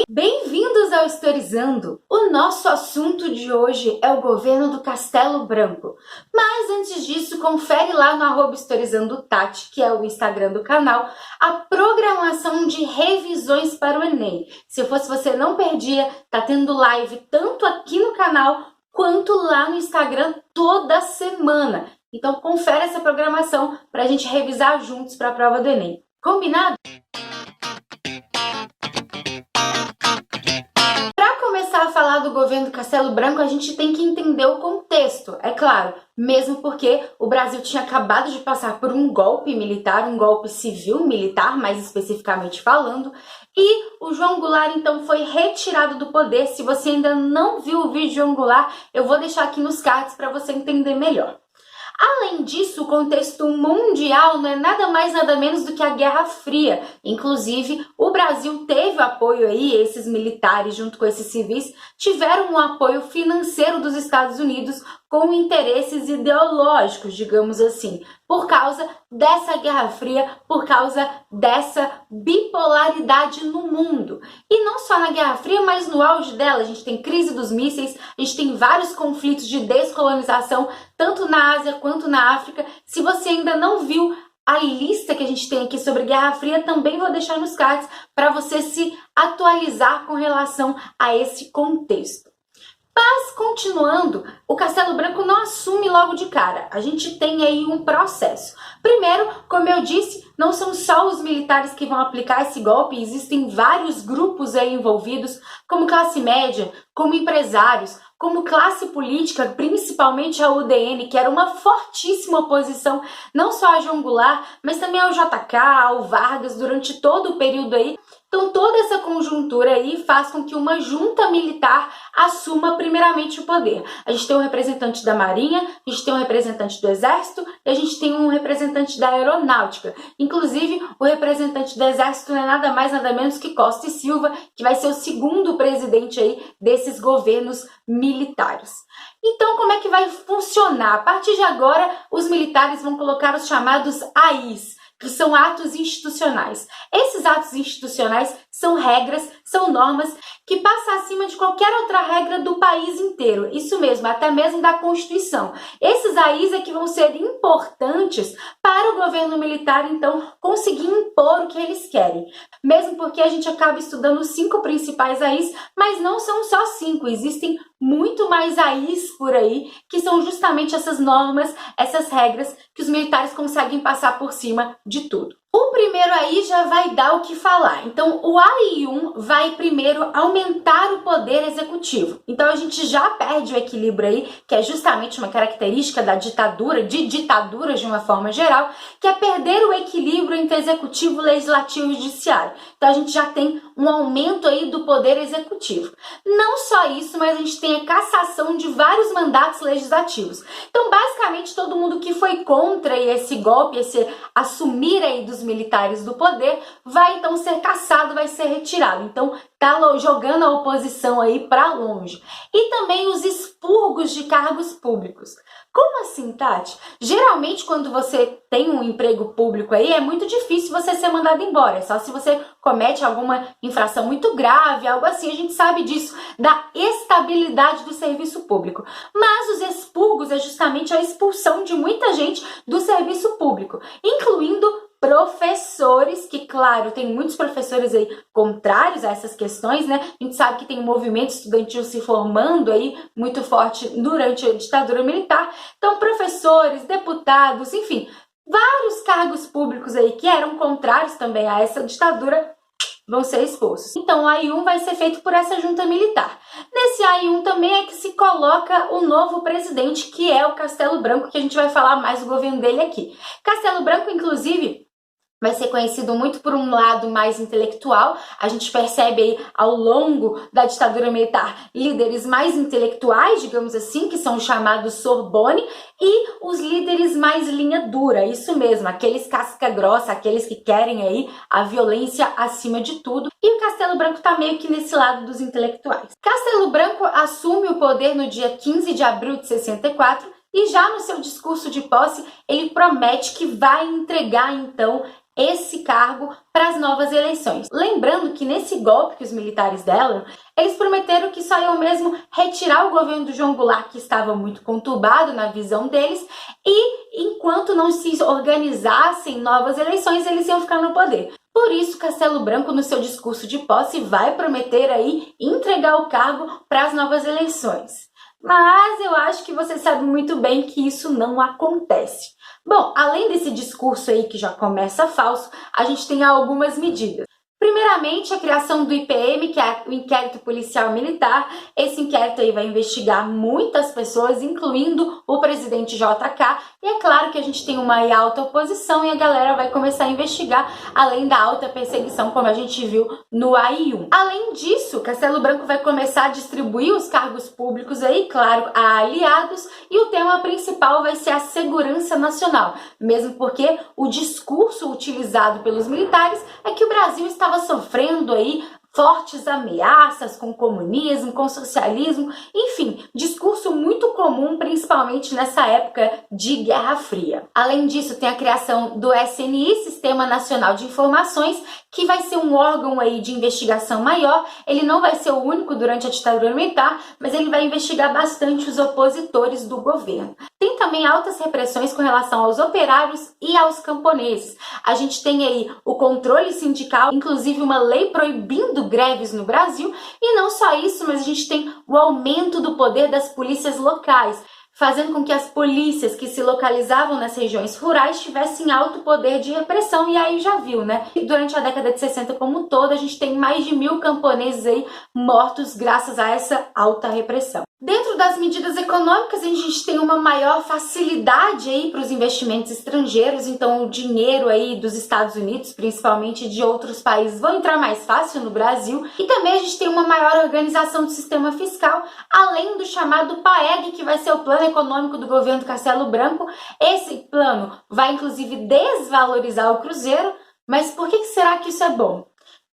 Bem-vindos ao Historizando! O nosso assunto de hoje é o governo do Castelo Branco. Mas antes disso, confere lá no @historizandotati, que é o Instagram do canal, a programação de revisões para o Enem. Se eu fosse você, não perdia, tá tendo live tanto aqui no canal quanto lá no Instagram toda semana. Então confere essa programação para a gente revisar juntos para a prova do Enem. Combinado? A falar do governo do Castelo Branco, a gente tem que entender o contexto, é claro, mesmo porque o Brasil tinha acabado de passar por um golpe militar, um golpe civil-militar, mais especificamente falando, e o João Goulart então foi retirado do poder. Se você ainda não viu o vídeo de João Goulart, eu vou deixar aqui nos cards para você entender melhor. Além disso, o contexto mundial não é nada mais nada menos do que a Guerra Fria. Inclusive, o Brasil teve apoio aí, esses militares junto com esses civis tiveram um apoio financeiro dos Estados Unidos com interesses ideológicos, digamos assim, por causa dessa Guerra Fria, por causa dessa bipolaridade no mundo. E não só na Guerra Fria, mas no auge dela. A gente tem crise dos mísseis, a gente tem vários conflitos de descolonização, tanto na Ásia quanto na África. Se você ainda não viu a lista que a gente tem aqui sobre Guerra Fria, também vou deixar nos cards para você se atualizar com relação a esse contexto. Mas, continuando, o Castelo Branco não assume logo de cara. A gente tem aí um processo. Primeiro, como eu disse, não são só os militares que vão aplicar esse golpe, existem vários grupos aí envolvidos, como classe média, como empresários, como classe política, principalmente a UDN, que era uma fortíssima oposição, não só a João Goulart, mas também ao JK, ao Vargas, durante todo o período aí. Então toda essa conjuntura aí faz com que uma junta militar assuma primeiramente o poder. A gente tem um representante da Marinha, a gente tem um representante do Exército e a gente tem um representante da Aeronáutica. Inclusive, o representante do Exército não é nada mais nada menos que Costa e Silva, que vai ser o segundo presidente aí desses governos militares. Então, como é que vai funcionar? A partir de agora, os militares vão colocar os chamados AIs, que são atos institucionais. Esses atos institucionais são regras, são normas que passam acima de qualquer outra regra do país inteiro. Isso mesmo, até mesmo da Constituição. Esses AIs é que vão ser importantes para o governo militar, então, conseguir impor o que eles querem. Mesmo porque a gente acaba estudando os 5 principais AIs, mas não são só 5, existem muito mais AIs por aí, que são justamente essas normas, essas regras que os militares conseguem passar por cima de tudo. O primeiro aí já vai dar o que falar. Então, o AI1 vai primeiro aumentar o poder executivo. Então, a gente já perde o equilíbrio aí, que é justamente uma característica da ditadura, de ditaduras de uma forma geral, que é perder o equilíbrio entre executivo, legislativo e judiciário. Então, a gente já tem um aumento aí do poder executivo. Não só isso, mas a gente tem a cassação de vários mandatos legislativos. Então, basicamente, todo mundo que foi contra esse golpe, esse assumir aí dos militares do poder, vai então ser cassado, vai ser retirado. Então, tá jogando a oposição aí para longe. E também os expurgos de cargos públicos. Como assim, Tati? Geralmente, quando você tem um emprego público aí, é muito difícil você ser mandado embora. É só se você comete alguma infração muito grave, algo assim. A gente sabe disso, da estabilidade do serviço público. Mas os expurgos é justamente a expulsão de muita gente do serviço público, incluindo professores, que claro, tem muitos professores aí contrários a essas questões, né? A gente sabe que tem um movimento estudantil se formando aí muito forte durante a ditadura militar. Então, professores, deputados, enfim, vários cargos públicos aí que eram contrários também a essa ditadura vão ser expulsos. Então, o AI1 vai ser feito por essa junta militar. Nesse AI1 também é que se coloca o novo presidente, que é o Castelo Branco, que a gente vai falar mais do governo dele aqui. Castelo Branco, inclusive, vai ser conhecido muito por um lado mais intelectual. A gente percebe aí ao longo da ditadura militar líderes mais intelectuais, digamos assim, que são os chamados Sorbonne, e os líderes mais linha dura, isso mesmo, aqueles casca grossa, aqueles que querem aí a violência acima de tudo. E o Castelo Branco tá meio que nesse lado dos intelectuais. Castelo Branco assume o poder no dia 15 de abril de 64 e já no seu discurso de posse ele promete que vai entregar então esse cargo para as novas eleições. Lembrando que nesse golpe que os militares deram, eles prometeram que só iam mesmo retirar o governo do João Goulart, que estava muito conturbado na visão deles, e enquanto não se organizassem novas eleições, eles iam ficar no poder. Por isso, Castelo Branco, no seu discurso de posse, vai prometer aí entregar o cargo para as novas eleições. Mas eu acho que você sabe muito bem que isso não acontece. Bom, além desse discurso aí que já começa falso, a gente tem algumas medidas. Primeiramente, a criação do IPM, que é o Inquérito Policial Militar. Esse inquérito aí vai investigar muitas pessoas, incluindo o presidente JK. E é claro que a gente tem uma alta oposição e a galera vai começar a investigar, além da alta perseguição, como a gente viu no AI-1. Além disso, Castelo Branco vai começar a distribuir os cargos públicos aí, claro, a aliados, e o tema principal vai ser a segurança nacional, mesmo porque o discurso utilizado pelos militares é que o Brasil estava sofrendo aí fortes ameaças com o comunismo, com o socialismo, enfim, discurso muito comum, principalmente nessa época de Guerra Fria. Além disso, tem a criação do SNI, Sistema Nacional de Informações, que vai ser um órgão aí de investigação maior. Ele não vai ser o único durante a ditadura militar, mas ele vai investigar bastante os opositores do governo. Tem também altas repressões com relação aos operários e aos camponeses. A gente tem aí o controle sindical, inclusive uma lei proibindo greves no Brasil, e não só isso, mas a gente tem o aumento do poder das polícias locais, fazendo com que as polícias que se localizavam nas regiões rurais tivessem alto poder de repressão, e aí já viu, né? Durante a década de 60 como um todo, a gente tem mais de 1000 camponeses aí mortos graças a essa alta repressão. Dentro das medidas econômicas, a gente tem uma maior facilidade aí para os investimentos estrangeiros, então o dinheiro aí dos Estados Unidos, principalmente de outros países, vão entrar mais fácil no Brasil, e também a gente tem uma maior organização do sistema fiscal, além do chamado PAEG, que vai ser o Plano Econômico do governo Castelo Branco. Esse plano vai inclusive desvalorizar o cruzeiro, mas por que será que isso é bom?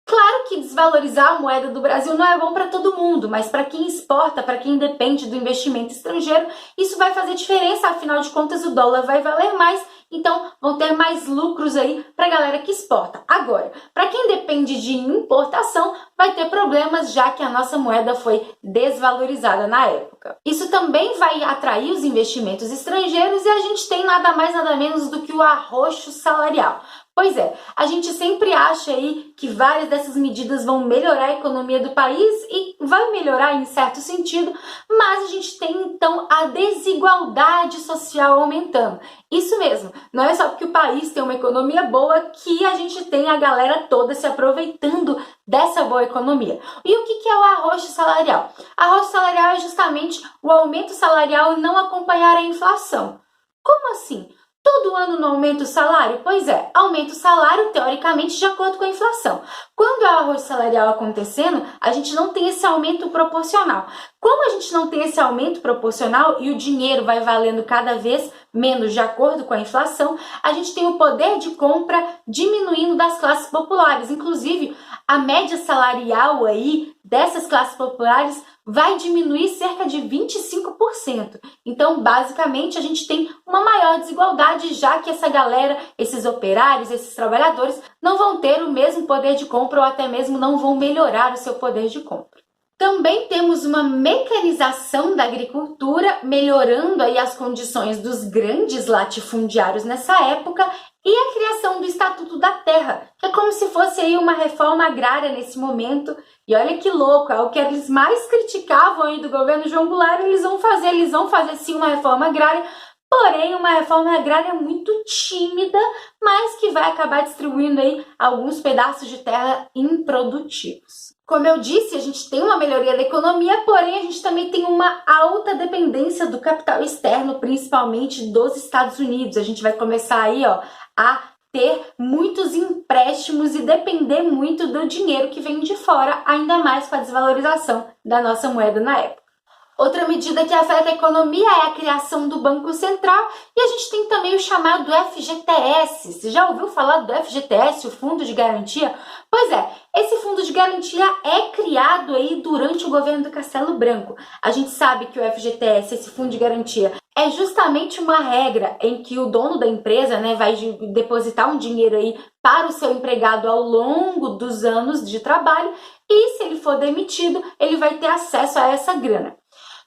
Claro que desvalorizar a moeda do Brasil não é bom para todo mundo, mas para quem exporta, para quem depende do investimento estrangeiro, isso vai fazer diferença, afinal de contas o dólar vai valer mais, então vão ter mais lucros aí para a galera que exporta. Agora, para quem depende de importação, vai ter problemas, já que a nossa moeda foi desvalorizada na época. Isso também vai atrair os investimentos estrangeiros e a gente tem nada mais nada menos do que o arroxo salarial. Pois é, a gente sempre acha aí que várias dessas medidas vão melhorar a economia do país e vai melhorar em certo sentido, mas a gente tem então a desigualdade social aumentando. Isso mesmo, não é só porque o país tem uma economia boa que a gente tem a galera toda se aproveitando dessa boa economia. E o que é o arroxo salarial? Arroxo salarial é justamente o aumento salarial não acompanhar a inflação. Como assim? Todo ano não aumenta o salário? Pois é, aumenta o salário teoricamente de acordo com a inflação. Quando há o arroxo salarial acontecendo, a gente não tem esse aumento proporcional. Como a gente não tem esse aumento proporcional e o dinheiro vai valendo cada vez menos de acordo com a inflação, a gente tem o poder de compra diminuindo das classes populares. Inclusive, a média salarial aí dessas classes populares vai diminuir cerca de 25%. Então, basicamente, a gente tem uma maior desigualdade, já que essa galera, esses operários, esses trabalhadores, não vão ter o mesmo poder de compra ou até mesmo não vão melhorar o seu poder de compra. Também temos uma mecanização da agricultura, melhorando aí as condições dos grandes latifundiários nessa época, e a criação do Estatuto da Terra, que é como se fosse aí uma reforma agrária nesse momento. E olha que louco, é o que eles mais criticavam aí do governo João Goulart, eles vão fazer sim uma reforma agrária, porém uma reforma agrária muito tímida, mas que vai acabar distribuindo aí alguns pedaços de terra improdutivos. Como eu disse, a gente tem uma melhoria da economia, porém a gente também tem uma alta dependência do capital externo, principalmente dos Estados Unidos. A gente vai começar aí, a ter muitos empréstimos e depender muito do dinheiro que vem de fora, ainda mais com a desvalorização da nossa moeda na época. Outra medida que afeta a economia é a criação do Banco Central e a gente tem também o chamado FGTS. Você já ouviu falar do FGTS, o Fundo de Garantia? Pois é, esse Fundo de Garantia é criado aí durante o governo do Castelo Branco. A gente sabe que o FGTS, esse Fundo de Garantia, é justamente uma regra em que o dono da empresa, né, vai depositar um dinheiro aí para o seu empregado ao longo dos anos de trabalho e se ele for demitido, ele vai ter acesso a essa grana.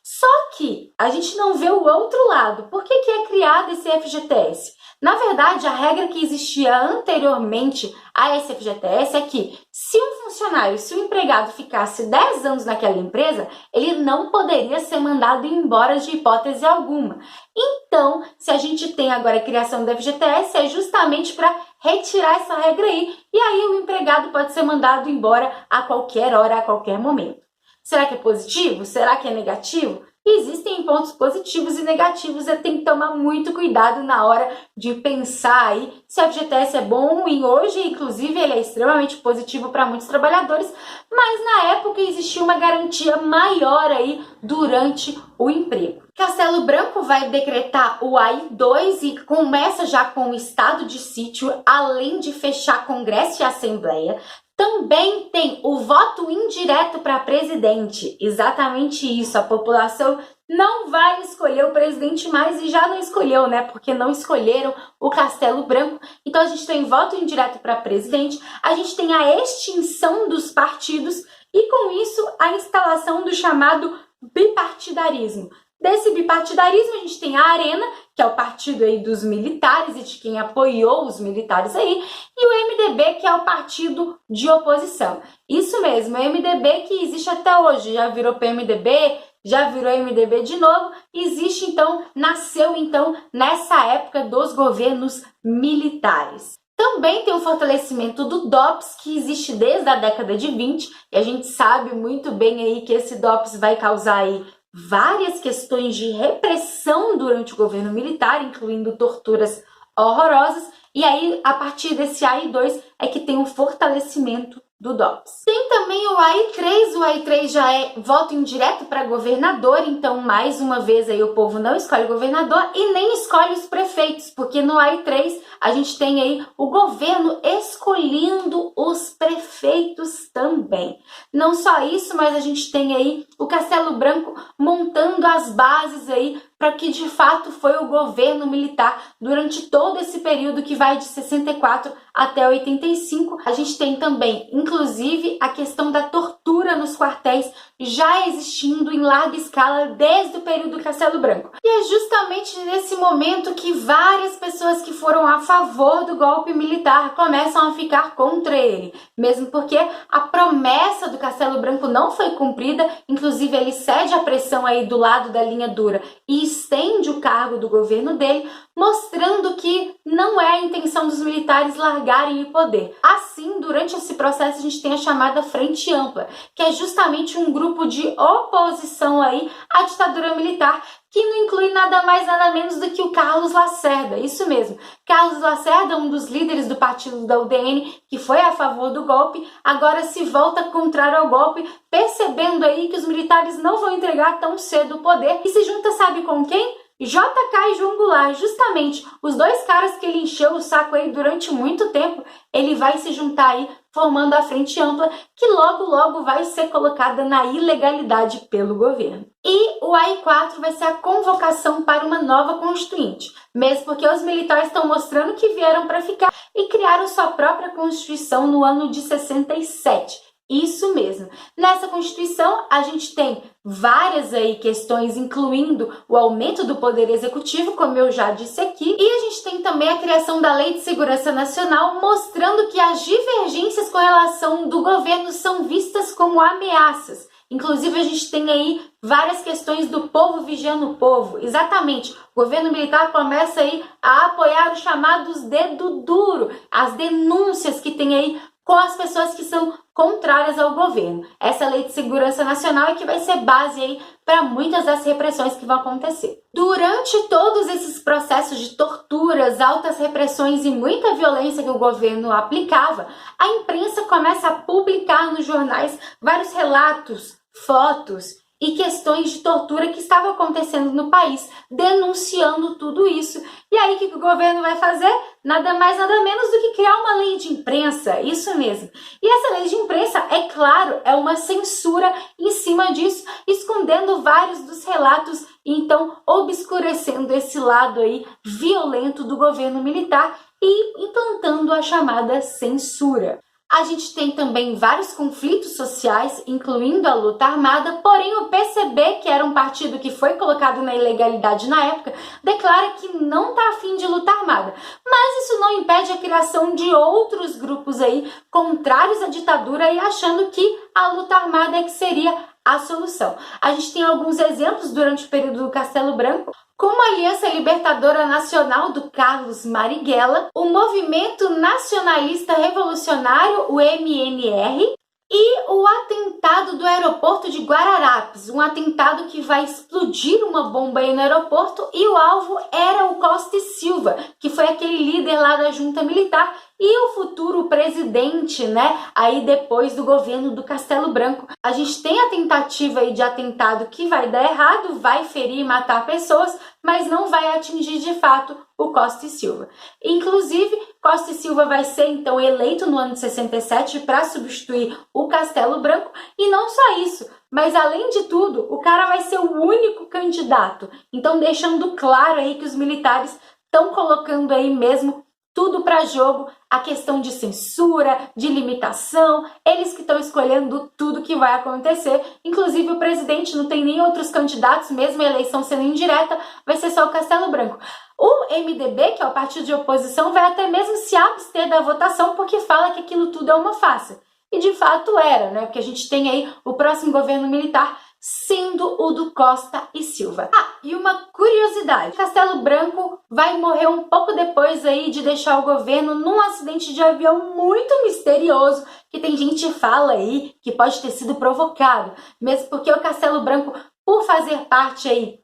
Só que a gente não vê o outro lado. Por que é criado esse FGTS? Na verdade, a regra que existia anteriormente a esse FGTS é que se um funcionário, se um empregado ficasse 10 anos naquela empresa, ele não poderia ser mandado embora de hipótese alguma. Então, se a gente tem agora a criação do FGTS, é justamente para retirar essa regra aí, e aí o empregado pode ser mandado embora a qualquer hora, a qualquer momento. Será que é positivo? Será que é negativo? Existem pontos positivos e negativos, você tem que tomar muito cuidado na hora de pensar aí se o FGTS é bom ou ruim. Hoje, inclusive, ele é extremamente positivo para muitos trabalhadores, mas na época existia uma garantia maior aí durante o emprego. Castelo Branco vai decretar o AI-2 e começa já com o estado de sítio, além de fechar Congresso e Assembleia. Também tem o voto indireto para presidente, exatamente isso, a população não vai escolher o presidente mais e já não escolheu, né, porque não escolheram o Castelo Branco. Então a gente tem voto indireto para presidente, a gente tem a extinção dos partidos e com isso a instalação do chamado bipartidarismo. Desse bipartidarismo a gente tem a Arena, que é o partido aí dos militares e de quem apoiou os militares aí, e o MDB, que é o partido de oposição. Isso mesmo, o MDB que existe até hoje, já virou PMDB, já virou MDB de novo, existe então, nasceu então nessa época dos governos militares. Também tem o fortalecimento do DOPS, que existe desde a década de 20, e a gente sabe muito bem aí que esse DOPS vai causar aí várias questões de repressão durante o governo militar, incluindo torturas horrorosas, e aí a partir desse AI-2 é que tem um fortalecimento do DOPS. Tem também o AI-3 já é voto indireto para governador, então mais uma vez aí o povo não escolhe o governador e nem escolhe os prefeitos, porque no AI-3 a gente tem aí o governo escolhendo os prefeitos também. Não só isso, mas a gente tem aí o Castelo Branco montando as bases aí para que de fato foi o governo militar durante todo esse período que vai de 64 até 85. A gente tem também, inclusive, a questão da tortura nos quartéis já existindo em larga escala desde o período do Castelo Branco. E é justamente nesse momento que várias pessoas que foram a favor do golpe militar começam a ficar contra ele, mesmo porque a promessa do Castelo Branco não foi cumprida, inclusive ele cede a pressão aí do lado da linha dura e estende o cargo do governo dele, mostrando que não é a intenção dos militares largarem o poder. Assim, durante esse processo, a gente tem a chamada Frente Ampla, que é justamente um grupo de oposição aí à ditadura militar, que não inclui nada mais, nada menos do que o Carlos Lacerda, isso mesmo. Carlos Lacerda, um dos líderes do partido da UDN, que foi a favor do golpe, agora se volta contrário ao golpe, percebendo aí que os militares não vão entregar tão cedo o poder, e se junta sabe com quem? JK e João Goulart, justamente os dois caras que ele encheu o saco aí durante muito tempo, ele vai se juntar aí formando a Frente Ampla, que logo logo vai ser colocada na ilegalidade pelo governo. E o AI-4 vai ser a convocação para uma nova constituinte, mesmo porque os militares estão mostrando que vieram para ficar e criaram sua própria constituição no ano de 67. Isso mesmo. Nessa Constituição, a gente tem várias aí questões, incluindo o aumento do poder executivo, como eu já disse aqui, e a gente tem também a criação da Lei de Segurança Nacional, mostrando que as divergências com relação do governo são vistas como ameaças. Inclusive, a gente tem aí várias questões do povo vigiando o povo. Exatamente, o governo militar começa aí a apoiar os chamados dedo duro, as denúncias que tem aí com as pessoas que são contrárias ao governo. Essa Lei de Segurança Nacional é que vai ser base aí para muitas das repressões que vão acontecer. Durante todos esses processos de torturas, altas repressões e muita violência que o governo aplicava, a imprensa começa a publicar nos jornais vários relatos, fotos e questões de tortura que estavam acontecendo no país, denunciando tudo isso. E aí o que o governo vai fazer? Nada mais, nada menos do que criar uma lei de imprensa, isso mesmo. E essa lei de imprensa, é claro, é uma censura em cima disso, escondendo vários dos relatos e então obscurecendo esse lado aí violento do governo militar e implantando a chamada censura. A gente tem também vários conflitos sociais, incluindo a luta armada, porém o PCB, que era um partido que foi colocado na ilegalidade na época, declara que não está afim de luta armada. Mas isso não impede a criação de outros grupos aí contrários à ditadura e achando que a luta armada é que seria a solução. A gente tem alguns exemplos durante o período do Castelo Branco, como a Aliança Libertadora Nacional do Carlos Marighella, o Movimento Nacionalista Revolucionário, o MNR, e o atentado do aeroporto de Guararapes, um atentado que vai explodir uma bomba aí no aeroporto e o alvo era o Costa e Silva, que foi aquele líder lá da junta militar e o futuro presidente, né, aí depois do governo do Castelo Branco. A gente tem a tentativa aí de atentado que vai dar errado, vai ferir e matar pessoas, mas não vai atingir de fato o Costa e Silva. Inclusive, Costa e Silva vai ser então eleito no ano de 67 para substituir o Castelo Branco e não só isso, mas além de tudo, o cara vai ser o único candidato. Então deixando claro aí que os militares estão colocando aí mesmo tudo para jogo, a questão de censura, de limitação, eles que estão escolhendo tudo que vai acontecer. Inclusive o presidente não tem nem outros candidatos, mesmo a eleição sendo indireta, vai ser só o Castelo Branco. O MDB, que é o partido de oposição, vai até mesmo se abster da votação porque fala que aquilo tudo é uma farsa. E de fato era, né? Porque a gente tem aí o próximo governo militar sendo o do Costa e Silva. Ah, e uma curiosidade, Castelo Branco vai morrer um pouco depois aí de deixar o governo num acidente de avião muito misterioso, que tem gente que fala aí que pode ter sido provocado, mesmo porque o Castelo Branco, por fazer parte aí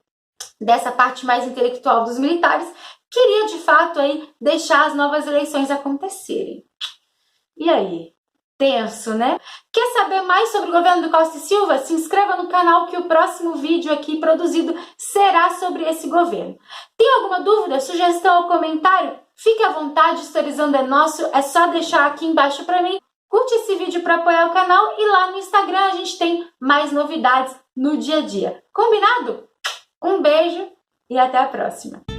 dessa parte mais intelectual dos militares, queria de fato aí deixar as novas eleições acontecerem. E aí? Tenso, né? Quer saber mais sobre o governo do Costa e Silva? Se inscreva no canal que o próximo vídeo aqui produzido será sobre esse governo. Tem alguma dúvida, sugestão ou comentário? Fique à vontade, Historizando é Nosso, é só deixar aqui embaixo para mim. Curte esse vídeo para apoiar o canal e lá no Instagram a gente tem mais novidades no dia a dia. Combinado? Um beijo e até a próxima!